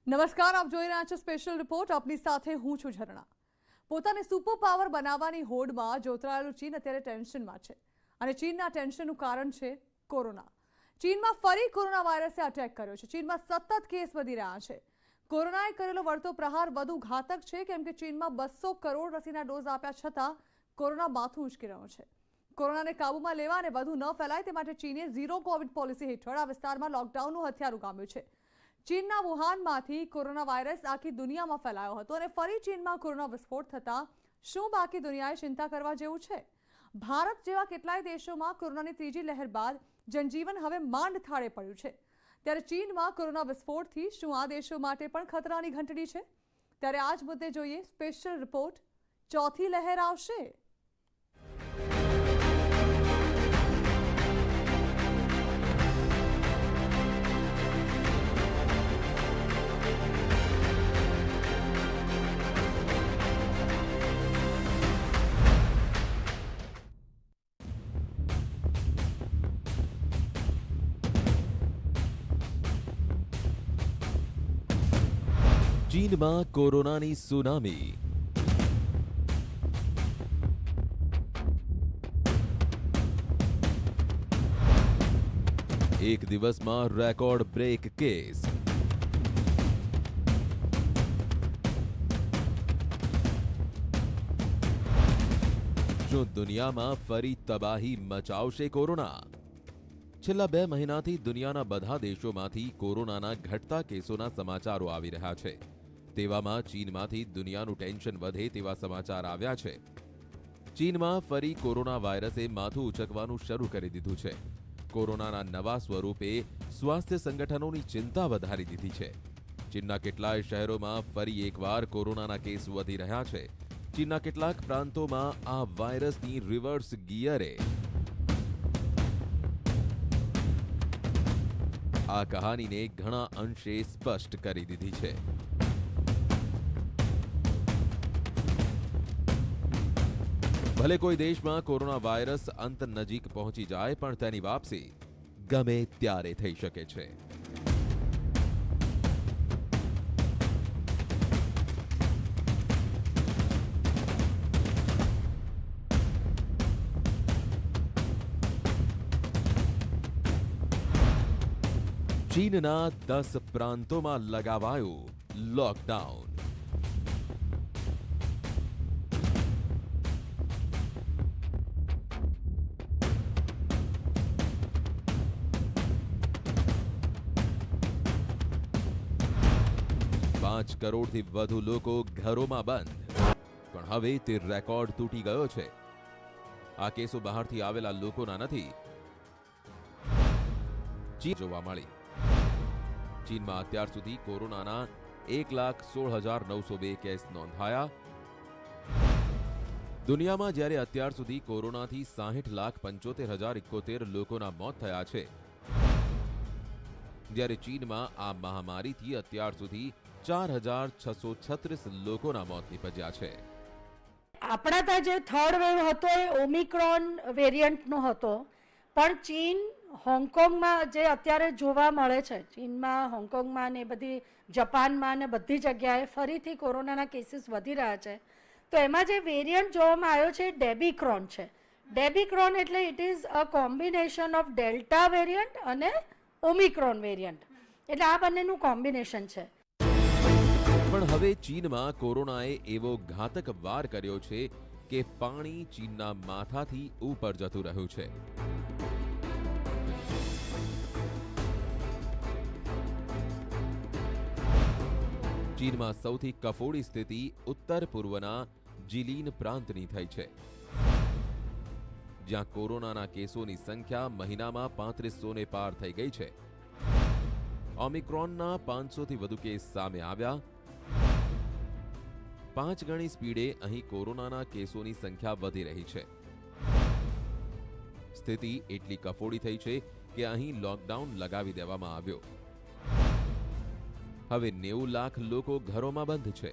નમસ્કાર, આપ જોઈ રહ્યા છો સ્પેશિયલ રિપોર્ટ. આપની સાથે હું છું ઝરણા. પોતાને સુપર પાવર બનાવવાની હોડમાં જોતરાયેલું ચીન અત્યારે ટેન્શનમાં છે અને ચીનના ટેન્શનનું કારણ છે કોરોના. ચીનમાં ફરી કોરોના વાયરસે અટેક કર્યો છે. ચીનમાં સતત કેસ વધી રહ્યા છે. કોરોનાએ કરેલો વળતો પ્રહાર વધુ ઘાતક છે, કેમ કે ચીનમાં 200 કરોડ રસીના ડોઝ આપ્યા છતાં કોરોના માથું ઉંચકી રહ્યો છે. કોરોનાને કાબૂમાં લેવા અને વધુ ન ફેલાય તે માટે ચીને ઝીરો કોવિડ પોલિસી હેઠળ આ વિસ્તારમાં લોકડાઉનનું હથિયાર ઉગામ્યું છે. ચીનના વુહાનમાંથી કોરોના વાયરસ આખી દુનિયામાં ફેલાયો હતો અને ફરી ચીનમાં કોરોના વિસ્ફોટ થતાં શું બાકી દુનિયાએ ચિંતા કરવા જેવું છે? ભારત જેવા કેટલાય દેશોમાં કોરોનાની ત્રીજી લહેર બાદ જનજીવન હવે માંડ થાળે પડ્યું છે. ત્યારે ચીનમાં કોરોના વિસ્ફોટથી શું આ દેશો માટે પણ ખતરાની ઘંટડી છે? ત્યારે આ જ મુદ્દે જોઈએ સ્પેશિયલ રિપોર્ટ. ચોથી લહેર આવશે? ચીનમાં કોરોનાની સુનામી. એક દિવસમાં રેકોર્ડ બ્રેક કેસ. શું દુનિયામાં ફરી તબાહી મચાવશે કોરોના? છેલ્લા 2 મહિનાથી દુનિયાના બધા દેશોમાંથી કોરોનાના ઘટતા કેસોના સમાચારો આવી રહ્યા છે. તેવામાં ચીનમાંથી દુનિયાનું ટેન્શન વધે તેવા સમાચાર આવ્યા છે. ચીનમાં ફરી કોરોના વાયરસે માથું ઉચકવાનું શરૂ કરી દીધું છે. કોરોનાના નવા સ્વરૂપે સ્વાસ્થ્ય સંગઠનોની ચિંતા વધારી દીધી છે. ચીનના કેટલાય શહેરોમાં ફરી એકવાર કોરોનાના કેસ વધી રહ્યા છે. ચીનના કેટલાક પ્રાંતોમાં આ વાયરસની રિવર્સ ગિયરે આ કહાનીને ઘણા અંશે સ્પષ્ટ કરી દીધી છે. ભલે કોઈ દેશમાં કોરોના વાયરસ અંત નજીક પહોંચી જાય, પણ તેની વાપસી ગમે ત્યારે થઈ શકે છે. ચીનના 10 પ્રાંતોમાં લગાવાયું લોકડાઉન. પાંચ કરોડથી વધુ લોકો ઘરોમાં બંધ. પણ હવે તે રેકોર્ડ તૂટી ગયો છે. આ કેસો બહારથી આવેલા લોકોના નથી. ચીન જોવા મળી. ચીનમાં અત્યાર સુધી કોરોનાના 1,16,902 કેસ નોંધાયા. દુનિયામાં જ્યારે અત્યાર સુધી કોરોનાથી 60,75,071 લોકોના મોત થયા છે, જ્યારે ચીનમાં આ મહામારીથી અત્યાર સુધી 4,636 લોકોના મોત નીપજ્યા છે. આપણા ત્યાં જે થર્ડ વેવ હતો એ ઓમિક્રોન વેરિયન્ટનો હતો, પણ ચીન હોંગકોંગમાં જે અત્યારે જોવા મળે છે, ચીનમાં, હોંગકોંગમાં ને બધી જાપાનમાં ને બધી જગ્યાએ ફરીથી કોરોનાના કેસીસ વધી રહ્યા છે. તો એમાં જે વેરિયન્ટ જોવામાં આવ્યો છે એ ડેબીક્રોન છે. ડેબીક્રોન એટલે it is a combination of delta variant અને ઓમિક્રોન વેરિયન્ટ, એટલે આ બંનેનું કોમ્બિનેશન છે. પણ હવે ચીનમાં કોરોનાએ એવો ઘાતક વાર કર્યો છે કે પાણી ચીનના માથાથી ઉપર જતું રહ્યું છે. ચીનમાં સૌથી કફોડી સ્થિતિ ઉત્તર પૂર્વના જીલીન પ્રાંતની થઈ છે, જ્યાં કોરોનાના કેસોની સંખ્યા મહિનામાં 3500ને પાર થઈ ગઈ છે. ઓમિક્રોનના 500થી વધુ કેસ સામે આવ્યા. 5 ગણી સ્પીડે અહીં કોરોનાના કેસોની સંખ્યા વધી રહી છે. સ્થિતિ એટલી કફોડી થઈ છે કે અહીં લોકડાઉન લગાવી દેવામાં આવ્યો. હવે 90 લાખ લોકો ઘરોમાં બંધ છે.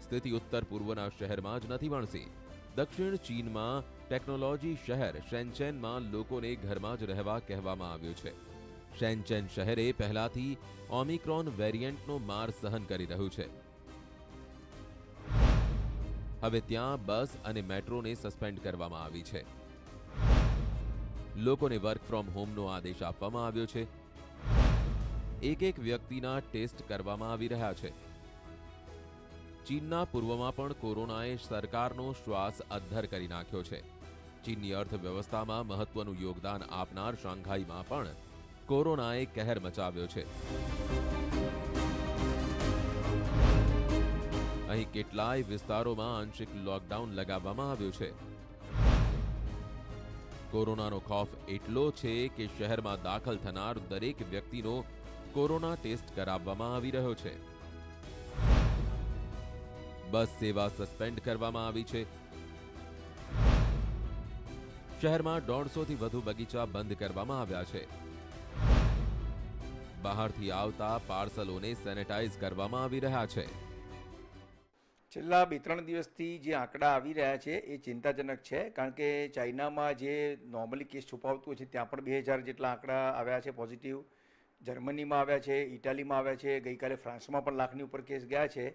સ્થિતિ ઉત્તર પૂર્વના શહેરમાં જ નથી વણસી. દક્ષિણ ચીનમાં ટેકનોલોજી શહેર શેન્ચેનમાં લોકોને ઘરમાં જ રહેવા કહેવામાં આવ્યું છે. શેનચેન શહેરે પહેલાથી ઓમિક્રોન વેરિયન્ટનો માર સહન કરી રહ્યું છે. હવે ત્યાં બસ અને મેટ્રોને સસ્પેન્ડ કરવામાં આવી છે. લોકોને વર્ક ફ્રોમ હોમનો આદેશ આપવામાં આવ્યો છે. એક વ્યક્તિના ટેસ્ટ કરવામાં આવી રહ્યા છે. ચીનના પૂર્વમાં પણ કોરોનાએ સરકારનો શ્વાસ અદ્ધર કરી નાખ્યો છે. ચીનની અર્થવ્યવસ્થામાં મહત્વનું યોગદાન આપનાર શાંઘાઈમાં પણ કોરોનાએ કહેર મચાવ્યો છે. અહીં કેટલાય વિસ્તારોમાં આંશિક લોકડાઉન લગાવવામાં આવ્યું છે. કોરોનાનો ખૌફ એટલો છે કે શહેરમાં દાખલ થનાર દરેક વ્યક્તિનો કોરોના ટેસ્ટ કરાવવામાં આવી રહ્યો છે. બસ સેવા સસ્પેન્ડ કરવામાં આવી છે. શહેરમાં 150થી વધુ બગીચા બંધ કરવામાં આવ્યા છે. બહારથી આવતા પાર્સલોને સેનેટાઈઝ કરવામાં આવી રહ્યા છે. છેલ્લા 2-3 દિવસથી જે આંકડા આવી રહ્યા છે એ ચિંતાજનક છે, કારણ કે ચાઇનામાં જે નોર્મલી કેસ છુપાવતું હોય છે ત્યાં પણ 2000 જેટલા આંકડા આવ્યા છે પોઝિટિવ. જર્મનીમાં આવ્યા છે, ઇટાલીમાં આવ્યા છે, ગઈકાલે ફ્રાન્સમાં પણ લાખની ઉપર કેસ ગયા છે.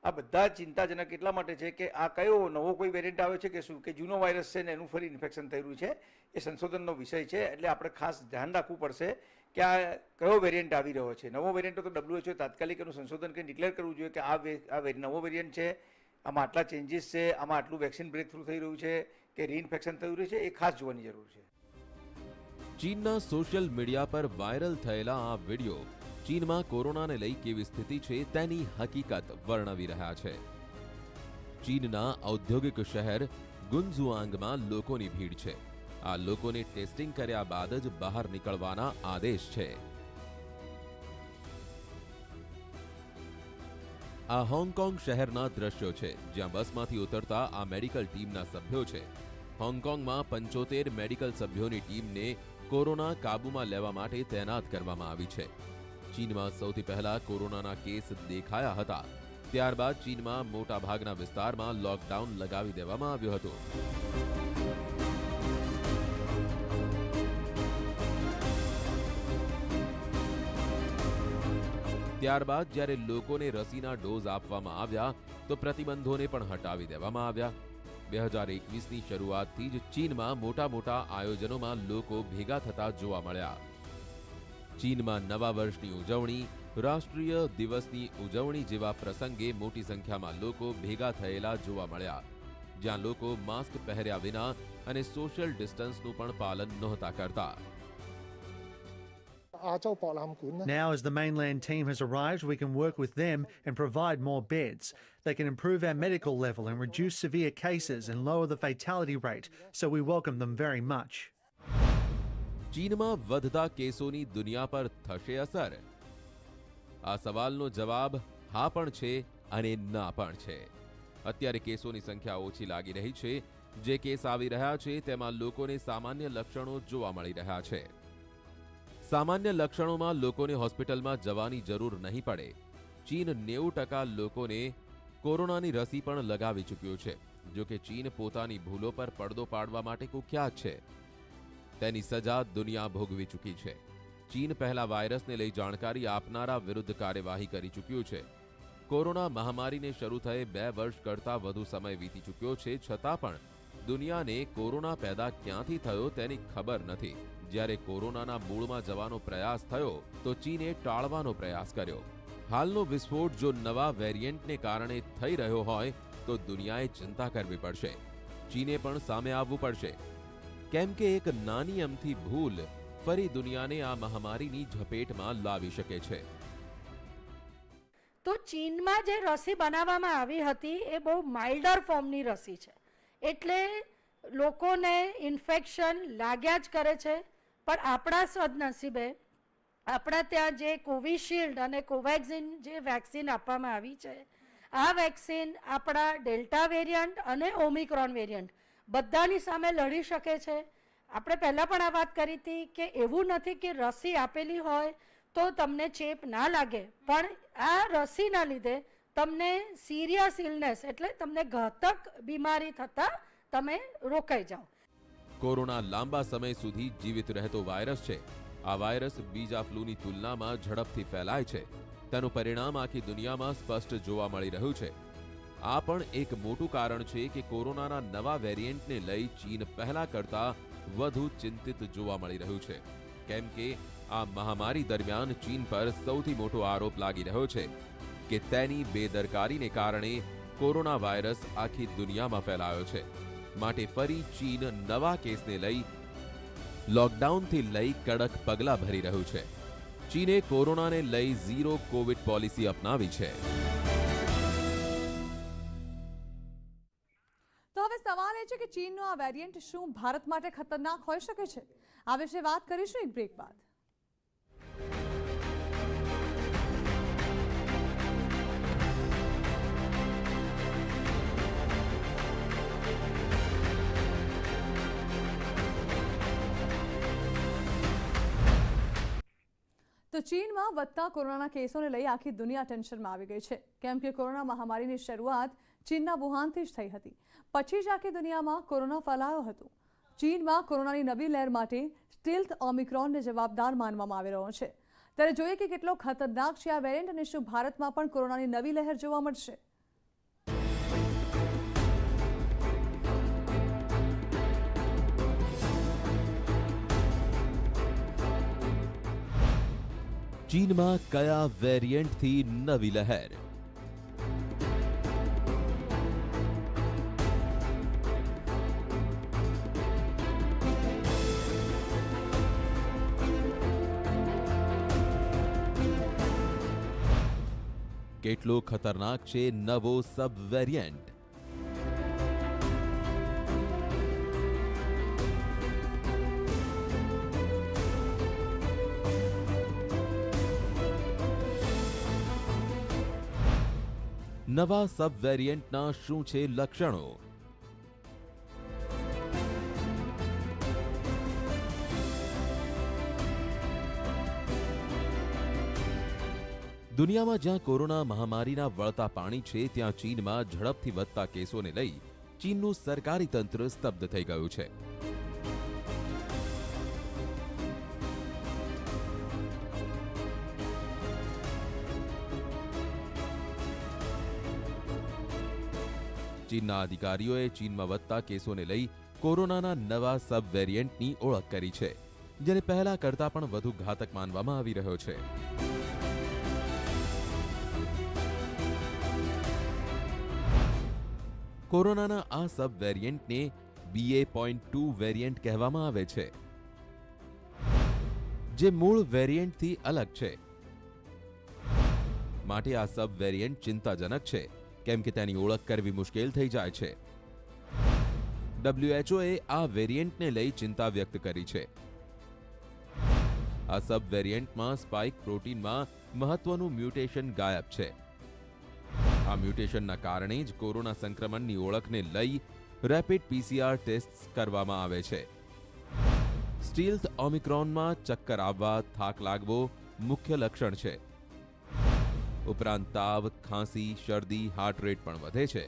આ બધા ચિંતાજનક એટલા માટે છે કે આ કયો નવો કોઈ વેરિયન્ટ આવ્યો છે કે શું, કે જૂનો વાયરસ છે ને એનું ફરી ઇન્ફેક્શન થઈ રહ્યું છે, એ સંશોધનનો વિષય છે. એટલે આપણે ખાસ ધ્યાન રાખવું પડશે કે આ કયો વેરિયન્ટ આવી રહ્યો છે. નવો વેરિયન્ટ તો WHO તાત્કાલિક એનું સંશોધન કરી ડિક્લેર કરવું જોઈએ કે આ નવો વેરિયન્ટ છે, આમાં આટલા ચેન્જીસ છે, આમાં આટલું વેક્સિન બ્રેક થ્રુ થઈ રહ્યું છે કે રીઇન્ફેક્શન થઈ રહ્યું છે, એ ખાસ જોવાની જરૂર છે. ચીનના સોશિયલ મીડિયા પર વાયરલ થયેલા આ વિડીયો ચીનમાં કોરોનાને લઈ કેવી સ્થિતિ છે તેની હકીકત વર્ણવી રહ્યા છે. ચીનના ઔદ્યોગિક શહેર ગુન્ઝુઆંગમાં લોકોની ભીડ છે. આ લોકોને ટેસ્ટિંગ કર્યા બાદ જ બહાર નીકળવાના આદેશ છે. આ હોંગકોંગ શહેરના દ્રશ્યો છે, જ્યાં બસમાંથી ઉતરતા આ મેડિકલ ટીમના સભ્યો છે. હોંગકોંગમાં 75 મેડિકલ સભ્યોની ટીમને કોરોના કાબૂમાં લેવા માટે તૈનાત કરવામાં આવી છે. ચીનમાં સૌથી પહેલા કોરોનાના કેસ દેખાયા હતા. ત્યારબાદ ચીનમાં મોટાભાગના વિસ્તારમાં લોકડાઉન લગાવી દેવામાં આવ્યું હતું. ત્યારબાદ જ્યારે લોકોને રસીના ડોઝ આપવામાં આવ્યા તો પ્રતિબંધોને પણ હટાવી દેવામાં આવ્યા. 2021ની શરૂઆતથી જ ચીનમાં મોટા આયોજનોમાં લોકો ભેગા થતા જોવા મળ્યા. ચીનમાં નવા વર્ષની ઉજવણી, રાષ્ટ્રીય દિવસની ઉજવણી જેવા પ્રસંગે મોટી સંખ્યામાં લોકો ભેગા થયેલા જોવા મળ્યા, જ્યાં લોકો માસ્ક પહેર્યા વિના અને સોશિયલ ડિસ્ટન્સનું પણ પાલન નહોતા કરતા. Now, as the mainland team has arrived, we can work with them and provide more beds. They can improve our medical level and reduce severe cases and lower the fatality rate, so we welcome them very much. ચીનમાં વધતા કેસોની દુનિયા પર થશે અસર? આ સવાલનો જવાબ હા પણ છે અને ના પણ છે. અત્યારે કેસોની સંખ્યા ઓછી લાગી રહી છે. જે કેસ આવી રહ્યા છે તેમાં લોકોને સામાન્ય લક્ષણો જોવા મળી રહ્યા છે. સામાન્ય લક્ષણોમાં લોકોને હોસ્પિટલમાં જવાની જરૂર નહીં પડે. ચીન 90% લોકોને કોરોનાની રસી પણ લગાવી ચૂક્યું છે. જો કે ચીન પોતાની ભૂલો પર પડદો પાડવા માટે કુખ્યાત છે. તેની સજા દુનિયા ભોગવી ચૂકી છે. ચીન પહેલા વાયરસને લઈ જાણકારી આપનારા વિરુદ્ધ કાર્યવાહી કરી ચૂક્યું છે. કોરોના મહામારીને શરૂ થયે 2 વર્ષ કરતાં વધુ સમય વીતી ચૂક્યો છે, છતાં પણ દુનિયાને કોરોના પેદા ક્યાંથી થયો તેની ખબર નથી. જ્યારે કોરોનાના મૂળમાં જવાનો પ્રયાસ થયો તો ચીને ટાળવાનો પ્રયાસ કર્યો. હાલનો વિસ્ફોટ જો નવા વેરિયન્ટને કારણે થઈ રહ્યો હોય તો દુનિયાએ ચિંતા કરવી પડશે. ચીને પણ સામે આવવું પડશે, કેમ કે એક નાની અમથી ભૂલ ફરી દુનિયાને આ મહામારીની ઝપેટમાં લાવી શકે છે. તો ચીનમાં જે રસી બનાવવામાં આવી હતી એ બહુ માઇલ્ડર ફોર્મની રસી છે, એટલે લોકોને ઇન્ફેક્શન લાગ્યા જ કરે છે. પણ આપણા સદનસીબે આપણા ત્યાં જે કોવિશિલ્ડ અને કોવેક્સિન જે વેક્સિન આપવામાં આવી છે, આ વેક્સિન આપણા ડેલ્ટા વેરિયન્ટ અને ઓમિક્રોન વેરિયન્ટ બધાની સામે લડી શકે છે. આપણે પહેલાં પણ આ વાત કરી હતી કે એવું નથી કે રસી આપેલી હોય તો તમને ચેપ ના લાગે, પણ આ રસીના લીધે તમને સિરિયસ ઇલનેસ એટલે તમને ઘાતક બીમારી થતાં તમે રોકાઈ જાઓ. કોરોના લાંબા સમય સુધી જીવિત રહેતો વાયરસ છે. આ વાયરસ બીજા ફ્લૂની તુલનામાં ઝડપથી ફેલાય છે તેનું પરિણામ આખી દુનિયામાં સ્પષ્ટ જોવા મળી રહ્યું છે. આ પણ એક મોટું કારણ છે કે કોરોનાના નવા વેરિયન્ટને લઈ ચીન પહેલા કરતા વધુ ચિંતિત જોવા મળી રહ્યું છે, કેમ કે આ મહામારી દરમિયાન ચીન પર સૌથી મોટો આરોપ લાગી રહ્યો છે કે તેની બેદરકારીને કારણે કોરોના વાયરસ આખી દુનિયામાં ફેલાયો છે. માટે ફરી ચીન નવા કેસને લઈ લોકડાઉનથી લઈ કડક પગલાં ભરી રહ્યું છે. ચીને કોરોનાને લઈ ઝીરો કોવિડ પોલિસી અપનાવી છે. તો હવે સવાલ એ છે કે ચીનનો આ વેરિયન્ટ શું ભારત માટે ખતરનાક હોઈ શકે છે? આ વિશે વાત કરીશું એક બ્રેક બાદ. તો ચીનમાં વધતા કોરોનાના કેસોને લઈ આખી દુનિયા ટેન્શનમાં આવી ગઈ છે, કેમ કે કોરોના મહામારીની શરૂઆત ચીનના વુહાનથી જ થઈ હતી. પછી જ આખી દુનિયામાં કોરોના ફેલાયો હતો. ચીનમાં કોરોનાની નવી લહેર માટે સ્ટીલ્થ ઓમિક્રોનને જવાબદાર માનવામાં આવી રહ્યો છે. ત્યારે જોઈએ કે કેટલો ખતરનાક છે આ વેરિયન્ટ અને શું ભારતમાં પણ કોરોનાની નવી લહેર જોવા મળશે. ચીનમાં કયા વેરિયન્ટથી નવી લહેર? કેટલો ખતરનાક છે નવો સબ વેરિયન્ટ? નવા સબ વેરિયન્ટના શું છે લક્ષણો? દુનિયામાં જ્યાં કોરોના મહામારીના વળતા પાણી છે, ત્યાં ચીનમાં ઝડપથી વધતા કેસોને લઈ ચીનનું સરકારી તંત્ર સ્તબ્ધ થઈ ગયું છે. ચીનના અધિકારીઓએ ચીનમાં વધતા કેસોને લઈ કોરોનાના નવા સબ વેરિયન્ટની ઓળખ કરી છે, જેને પહેલા કરતા પણ વધુ ઘાતક માનવામાં આવી રહ્યો છે. કોરોનાના આ સબ વેરિયન્ટને BA.2 વેરિયન્ટ કહેવામાં આવે છે, જે મૂળ વેરિયન્ટથી અલગ છે. માટે આ સબ વેરિયન્ટ ચિંતાજનક છે, કેમ કે તેની ઓળખ કરવી મુશ્કેલ થઈ જાય છે. WHOએ આ વેરિયન્ટને લઈ ચિંતા વ્યક્ત કરી છે. આ સબ વેરિયન્ટમાં સ્પાઇક પ્રોટીનમાં મહત્વનું મ્યુટેશન ગાયબ છે. આ મ્યુટેશનના કારણે જ કોરોના સંક્રમણની ઓળખને લઈ રેપિડ PCR ટેસ્ટ કરવામાં આવે છે. સ્ટીલ્થ ઓમિક્રોનમાં ચક્કર આવવા, થાક લાગવો મુખ્ય લક્ષણ છે. ઉપરાંત તાવ, ખાંસી, શરદી, હાર્ટ રેટ પણ વધે છે.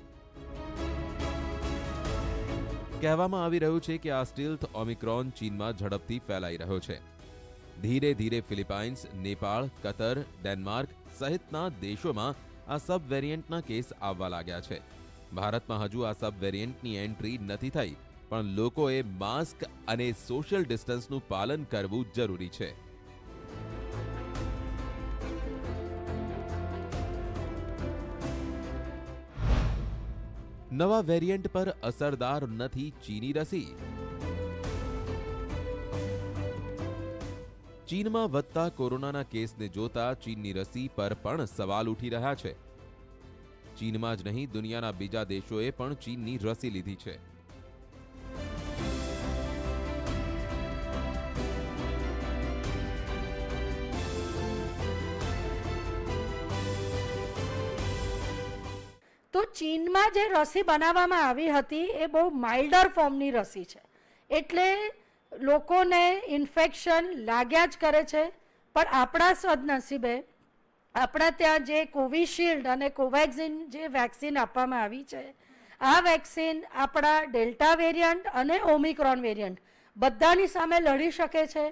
કહેવામાં આવી રહ્યું છે કે આ સ્ટીલ્થ ઓમિક્રોન ચીનમાં ઝડપથી ફેલાઈ રહ્યો છે. ધીરે ધીરે ફિલિપાઇન્સ, નેપાળ, કતર, ડેનમાર્ક સહિતના દેશોમાં આ સબ વેરિયન્ટના કેસ આવવા લાગ્યા છે. ભારતમાં હજુ આ સબ વેરિયન્ટની એન્ટ્રી નથી થઈ, પણ લોકોએ માસ્ક અને સોશિયલ ડિસ્ટન્સનું પાલન કરવું જરૂરી છે. નવા વેરિયન્ટ પર અસરદાર નથી ચીની રસી. ચીનમાં વધતા કોરોનાના કેસને જોતા ચીનની રસી પર પણ સવાલ ઉઠી રહ્યા છે. ચીનમાં જ નહીં, દુનિયાના બીજા દેશોએ પણ ચીનની રસી લીધી છે. તો ચીનમાં જે રસી બનાવવામાં આવી હતી એ બહુ માઇલ્ડર ફોર્મની રસી છે, એટલે લોકોને ઇન્ફેક્શન લાગ્યા જ કરે છે. પણ આપણા સદનસીબે આપણા ત્યાં જે કોવિશિલ્ડ અને કોવેક્સિન જે વેક્સિન આપવામાં આવી છે, આ વેક્સિન આપણા ડેલ્ટા વેરિયન્ટ અને ઓમિક્રોન વેરિયન્ટ બધાની સામે લડી શકે છે.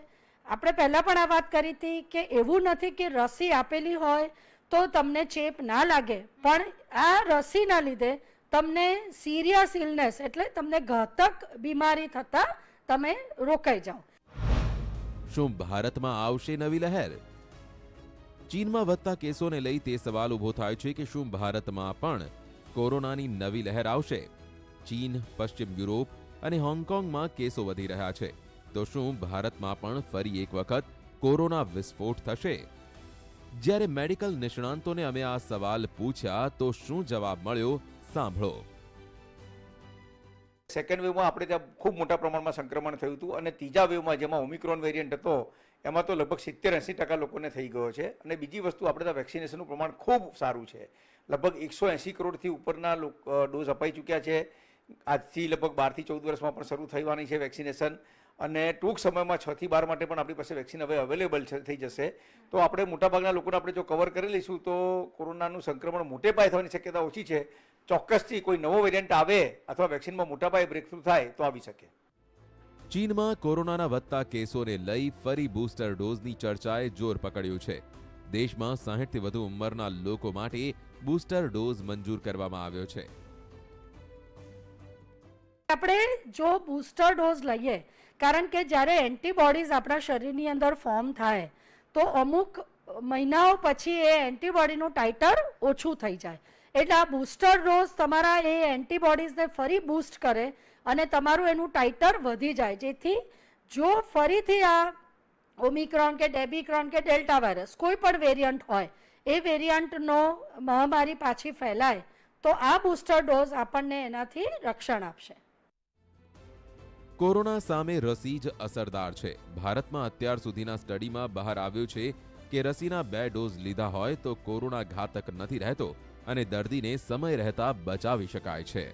આપણે પહેલાં પણ આ વાત કરી હતી કે એવું નથી કે રસી આપેલી હોય તો તમને ચેપ ના લાગે, પણ આ રસીના લીધે તમને સિરિયસ ઇલનેસ એટલે તમને ઘાતક બીમારી થતાં તમે રોકાઈ જાઓ. શું ભારતમાં આવશે નવી લહેર? ચીનમાં વધતા કેસોને લઈ તે સવાલ ઊભો થાય છે કે શું ભારતમાં પણ કોરોનાની નવી લહેર આવશે? ચીન, પશ્ચિમ યુરોપ અને હોંગકોંગમાં કેસો વધી રહ્યા છે, તો શું ભારતમાં પણ ફરી એક વખત કોરોના વિસ્ફોટ થશે? જ્યારે મેડિકલ નિષ્ણાંતોને અમે આ સવાલ પૂછ્યા તો શું જવાબ મળ્યો, સાંભળો. સેકન્ડ વેવમાં આપણે ત્યાં ખૂબ મોટા પ્રમાણમાં સંક્રમણ થયું હતું અને ત્રીજા વેવમાં જેમાં ઓમિક્રોન વેરિયન્ટ હતો એમાં તો લગભગ 70-80% લોકોને થઈ ગયો છે. અને બીજી વસ્તુ આપણે ત્યાં વેક્સિનેશનનું પ્રમાણ ખૂબ સારું છે. લગભગ 180 કરોડથી ઉપરના ડોઝ અપાઈ ચૂક્યા છે. આજથી લગભગ 12 થી 14 વર્ષમાં પણ શરૂ થવાની છે વેક્સિનેશન, અને ટૂંક સમયમાં 6 થી 12 માટે પણ આપણી પાસે વેક્સિન હવે અવેલેબલ થઈ જશે. તો આપણે મોટાભાગના લોકોને આપણે જો કવર કરી લઈશું તો કોરોનાનું સંક્રમણ મોટે પાયે થવાની શક્યતા ઓછી છે. ચોક્કસથી કોઈ નવો વેરિયન્ટ આવે અથવા વેક્સિનમાં મોટા પાયે બ્રેકથ્રુ થાય તો આવી શકે. ચીનમાં કોરોનાના વધતા કેસોને લઈ ફરી બૂસ્ટર ડોઝની ચર્ચાએ જોર પકડ્યું છે. દેશમાં 60 થી વધુ ઉંમરના લોકો માટે બૂસ્ટર ડોઝ મંજૂર કરવામાં આવ્યો છે. આપણે જો બૂસ્ટર ડોઝ લઈએ, કારણ કે જ્યારે એન્ટીબોડીઝ આપણા શરીરની અંદર ફોર્મ થાય તો અમુક મહિનાઓ પછી એ એન્ટીબોડીનું ટાઇટર ઓછું થઈ જાય, એટલે આ બૂસ્ટર ડોઝ તમારા એ એન્ટીબોડીઝને ફરી બૂસ્ટ કરે અને તમારું એનું ટાઇટર વધી જાય, જેથી જો ફરીથી આ ઓમિક્રોન કે ડેબિક્રોન કે ડેલ્ટા વાયરસ કોઈ પણ વેરિયન્ટ હોય એ વેરિયન્ટનો મહામારી પાછી ફેલાય તો આ બૂસ્ટર ડોઝ આપણને એનાથી રક્ષણ આપશે. કોરોના સામે રસી જ અસરદાર છે. ભારતમાં અત્યાર સુધીના સ્ટડીમાં બહાર આવ્યું છે કે રસીના 2 ડોઝ લીધા હોય તો કોરોના ઘાતક નથી રહેતો અને દર્દીને સમય રહેતા બચાવી શકાય છે.